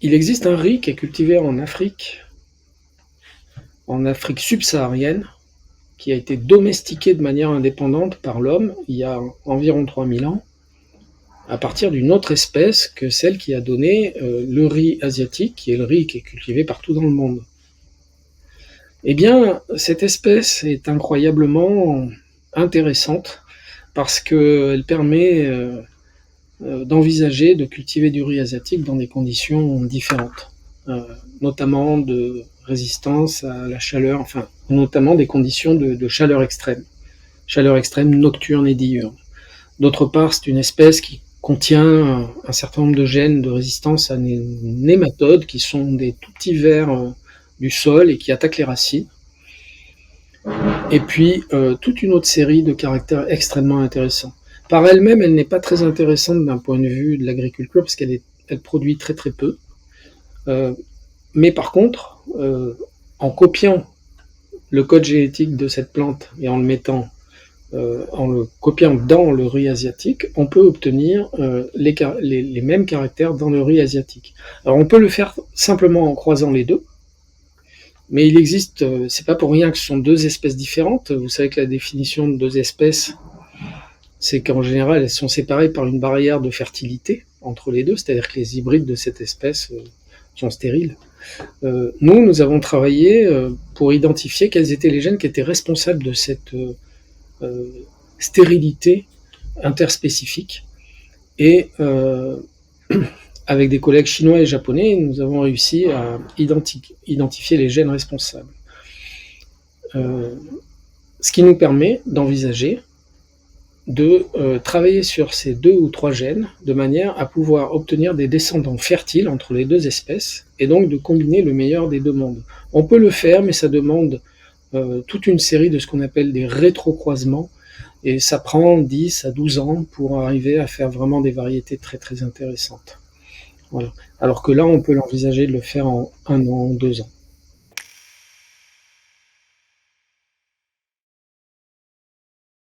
Il existe un riz qui est cultivé en Afrique subsaharienne, qui a été domestiqué de manière indépendante par l'homme il y a environ 3000 ans, à partir d'une autre espèce que celle qui a donné le riz asiatique, qui est le riz qui est cultivé partout dans le monde. Eh bien, cette espèce est incroyablement intéressante parce qu'elle permet d'envisager de cultiver du riz asiatique dans des conditions différentes, notamment de résistance à la chaleur, enfin, notamment des conditions de chaleur extrême nocturne et diurne. D'autre part, c'est une espèce qui contient un certain nombre de gènes de résistance à des nématodes, qui sont des tout petits vers du sol et qui attaquent les racines. Et puis, toute une autre série de caractères extrêmement intéressants. Par elle-même, elle n'est pas très intéressante d'un point de vue de l'agriculture, parce elle produit très très peu. Mais par contre, en copiant le code génétique de cette plante et en le copiant dans le riz asiatique, on peut obtenir les mêmes caractères dans le riz asiatique. Alors on peut le faire simplement en croisant les deux, mais il existe, c'est pas pour rien que ce sont deux espèces différentes. Vous savez que la définition de deux espèces, c'est qu'en général elles sont séparées par une barrière de fertilité entre les deux, c'est-à-dire que les hybrides de cette espèce sont stériles. Nous avons travaillé pour identifier quels étaient les gènes qui étaient responsables de cette stérilité interspécifique. Et avec des collègues chinois et japonais, nous avons réussi à identifier les gènes responsables. Ce qui nous permet d'envisager de travailler sur ces 2 ou 3 gènes de manière à pouvoir obtenir des descendants fertiles entre les deux espèces et donc de combiner le meilleur des deux mondes. On peut le faire, mais ça demande toute une série de ce qu'on appelle des rétrocroisements, et ça prend 10 à 12 ans pour arriver à faire vraiment des variétés très très intéressantes. Voilà. Alors que là, on peut l'envisager de le faire en 1 an, 2 ans.